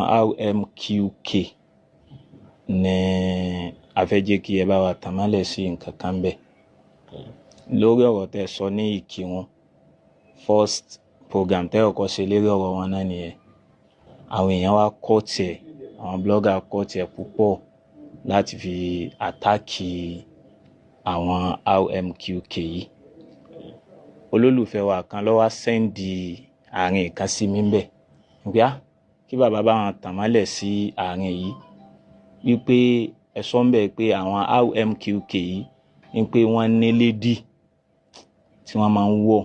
RMQK ní afẹ́jẹ́ kí ẹ bá wa tàmálẹ̀ sí nǹkan kan bẹ́ẹ̀ lórí ọ̀rọ̀ tẹ́ sọ ní ìkírun first program tẹ́ ọkọ̀ ṣe lérí ọ̀rọ̀ wọn náà nìyẹn. Àwọn èèyàn wá kọ́ tiẹ̀, àwọn blogger kọ́ tiẹ̀ púpọ̀ láti fi àtáàkì àwọn RMQK yìí. Olólùfẹ́ wa kan ló wá sẹ́ndì àárín kan sí mi bẹ́ẹ̀ nígbà kí bàbá bá wọn tàmálẹ̀ sí àárín yìí wípé ẹ̀sọ́ ń bẹ̀ pé àwọn RMQK yìí ní pé wọ́n ní lédì tí wọ́n máa ń wọ̀,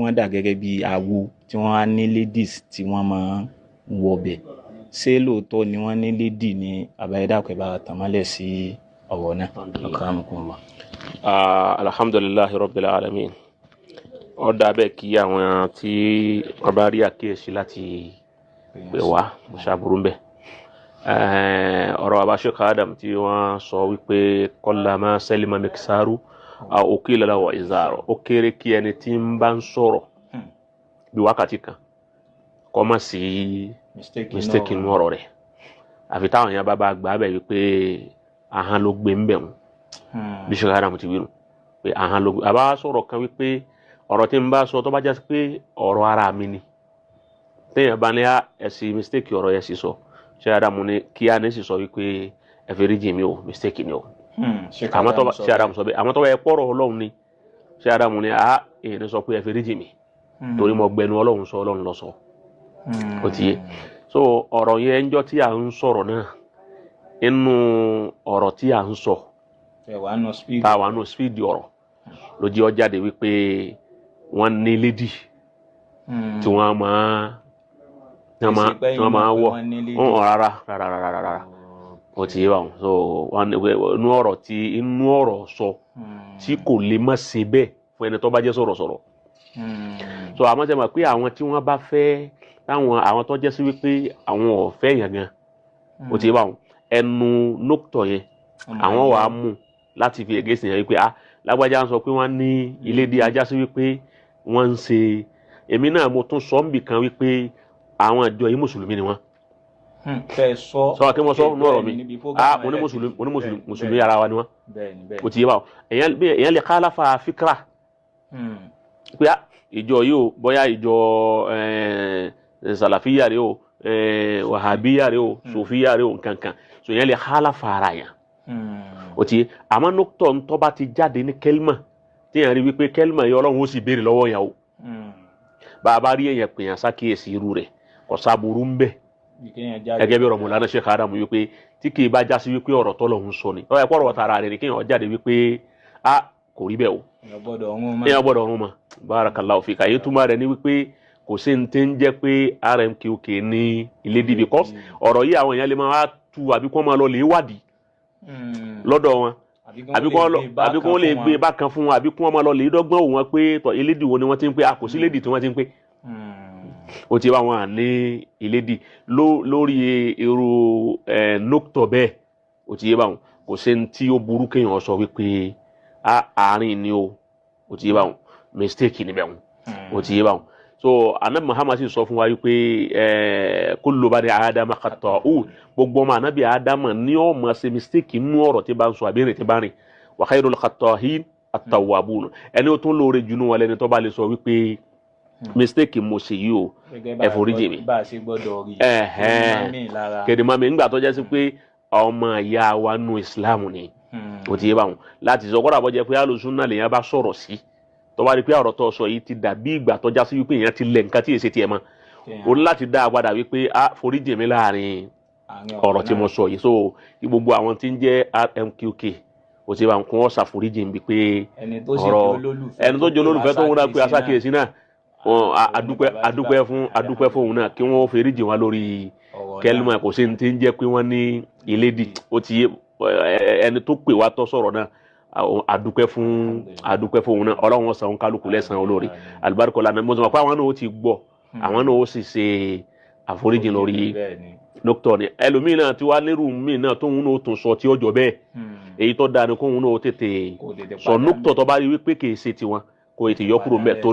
wọ́n dà gẹ́gẹ́ bí awo tí wọ́n á ní ladies tí wọ́n máa ń wọ̀ bẹ̀. Ṣé lóòótọ́ ni wọ́n ní lédì ní àbáyédàpẹ̀ bá wọn tàmálẹ̀ sí ọ̀rọ̀ náà? Alhamdulillahi rabbil alamin. Ó dà bẹ́ẹ̀ kí àwọn tí wọ́n bá rí àkíyèsí láti pè wá ṣàbùrú ń bẹ̀. Ọ̀rọ̀ àbáṣe Adam tí wọ́n sọ wípé kọ́lámà sẹ́lìmà mẹ́kísàrú òkè lọ́wọ́ ìzàrọ̀ ó kéré kí ẹni tí ń bá ń sọ̀rọ̀ bí wákàtí kan kọ́ mọ̀ sí mistake inú ọ̀rọ̀ rẹ̀ àfi táwọn èèyàn bá gbà bẹ̀ wípé ahọ́n ló gbé ń bẹ̀ wọ́n bí ṣe Adam ti wí nù pé ahọ́n ló gbé. Àbá sọ̀rọ̀ kan wípé ọ̀rọ̀ tí ń bá sọ tó bá jásí pé ọ̀rọ̀ ara mi ni téèyàn bá ní ẹ̀sì mistake ọ̀rọ̀ yẹn sì sọ ṣe Adamu ni kí á ní sì sọ wípé ẹ fi ríjì mi o mistake ni o ṣe Adamu sọ bẹ́ẹ̀ àmọ́ tó bá yẹ pọ̀rọ̀ Ọlọ́run ni ṣe Adamu ni èyí ni sọ pé ẹ fi ríjì mi torí mo gbẹnu Ọlọ́run sọ Ọlọ́run lọ sọ ó ti yé. So ọ̀rọ̀ yẹn ń jọ tí à ń sọ̀rọ̀ náà inú ọ̀rọ̀ tí à ń sọ táwa nù speed ọ̀rọ̀ ló jẹ́ ó jáde wípé wọ́n ní lédì tí wọ́n máa wọ̀ rárá ó ti yé wọn. So inú ọ̀rọ̀ sọ tí kò lè má ṣe bẹ́ẹ̀ fún ẹni tó bá jẹ́ sọ̀rọ̀sọ̀rọ̀. So àmọ́ ṣe mọ̀ pé àwọn tí wọ́n bá fẹ́ àwọn tó jẹ́ sí wípé àwọn ò fẹ́ yẹn gan ó ti yé wọn ẹnu nókítọ̀ yẹn àwọn wà á mú láti fi ègé sìn yẹn wípé lágbájá ń sọ pé wọ́n ní ilé dí ajá sí wípé wọ́n ń ṣe èmi náà mo tún sọ níbì kan wípé àwọn ìjọ yìí mùsùlùmí ni wọ́n. Sọ kí wọ́n sọ nínú ọ̀rọ̀ mi mo ní mùsùlùmí ara wa ni wọ́n ó ti yé báwọn èèyàn lè kálàfà fíkra pé ìjọ yìí o bóyá ìjọ sàlàfíyà rẹ o wàhábíyà rẹ o sòfíyà rẹ o nkankan so èèyàn lè kálàfà ara yẹn ó ti yé. àmọ́ nókítọ̀ ń tọ́ bá ti jáde ní kẹ́límà tí èèyàn rí wípé kẹ́límà yìí Ọlọ́run ó sì béèrè lọ́wọ́ yẹn o bàbá rí èèyàn pèèyàn sákìyèsí irú rẹ̀ kò sábúrú ń bẹ̀ gẹ́gẹ́ bí ọ̀rọ̀ Mọ̀lánà Sheikh Adam wípé tí kì í bá jásí wípé ọ̀rọ̀ tọ́lọ́hun sọ ni ọ̀rọ̀ ẹ̀pọ̀ ọ̀rọ̀ tara rẹ̀ ni kéèyàn jáde wípé kò rí bẹ́ẹ̀ o èèyàn gbọ́dọ̀ ọ̀run mọ́ barakallahu fika èyí túmọ̀ rẹ̀ ni wípé kò sí ní tí ń jẹ́ pé RMQK ní ilé dì because ọ̀rọ̀ yìí àwọn èèyàn lè máa tu àbí kó máa lọ lè wádìí lọ́dọ̀ wọn àbí kó lè gbé bákan fún wọn àbí kó máa lọ lè dọ́gbọ́n òun pé tọ̀ elédì wo ni wọ́n ti ń pé kò sí elédì tí wọ́n ti ń pé ó ti bá wọn ní elédì lórí irú nókítọ̀ bẹ́ẹ̀ ó ti yé bá wọn kò sí ní tí ó burú kéèyàn sọ wípé àárín ni ó ti yé bá wọn mistake níbẹ̀ wọn ó ti yé bá wọn. So anabi Muhammad sì sọ fún wa wípé kullu bani Adama khata'un gbogbo ọmọ anabi Adama ní ó máa ṣe mistake nínú ọ̀rọ̀ tí bá ń sọ àbí rìn tí bá rìn wa khairul khata'in at-tawwabun ẹni ó tún lóore jù nínú wọn lẹ́ni tó bá lè sọ wípé mistake mo ṣe yìí o ẹ foríjì mi kèdèmọ́ mi nígbà tó jẹ́ sí pé ọmọ ìyá wa nù Islam ni ó ti yé báwọn láti sọ kọ́dà bọ́ jẹ́ pé alùsùnà lèèyàn bá sọ̀rọ̀ sí tó bá rí pé ọ̀rọ̀ tó sọ yìí ti dàbí ìgbà tó já sí wípé èèyàn ti lẹ̀ nǹkan tí èsì tiẹ̀ mọ́ o ní láti dá a padà wípé foríjì mi láàrin ọ̀rọ̀ tí mo sọ yìí so gbogbo àwọn tí ń jẹ́ RMQK ó ti bá ń kún ọ̀sà foríjì mi pé ọ̀rọ̀ ẹni tó jẹ́ olólùfẹ́ tó ń wúná pé asákìyèsí náà adúpẹ́ fún òun náà kí wọ́n foríjì wọn lórí kẹ́límà kò sí ní tí ń jẹ́ pé wọ́n ní ilédì ó ti yé ẹni tó pè wá tó sọ̀rọ̀ náà adúpẹ́ fún òun náà Ọlọ́run san kálukú lẹ́san olórí alibarika lana mo sọ pé àwọn náà ó ti gbọ́ àwọn náà ó sì ṣe àforíjì lórí dókítà ni ẹlòmíì náà tí wàá lérò míì náà tóun náà ó tún sọ tí ó jọ bẹ́ẹ̀ èyí tó dáa ni kóun náà ó tètè sọ dókítà tó bá rí wípé kì í ṣe tiwọn kó ètè yọkúrò mẹ́ torí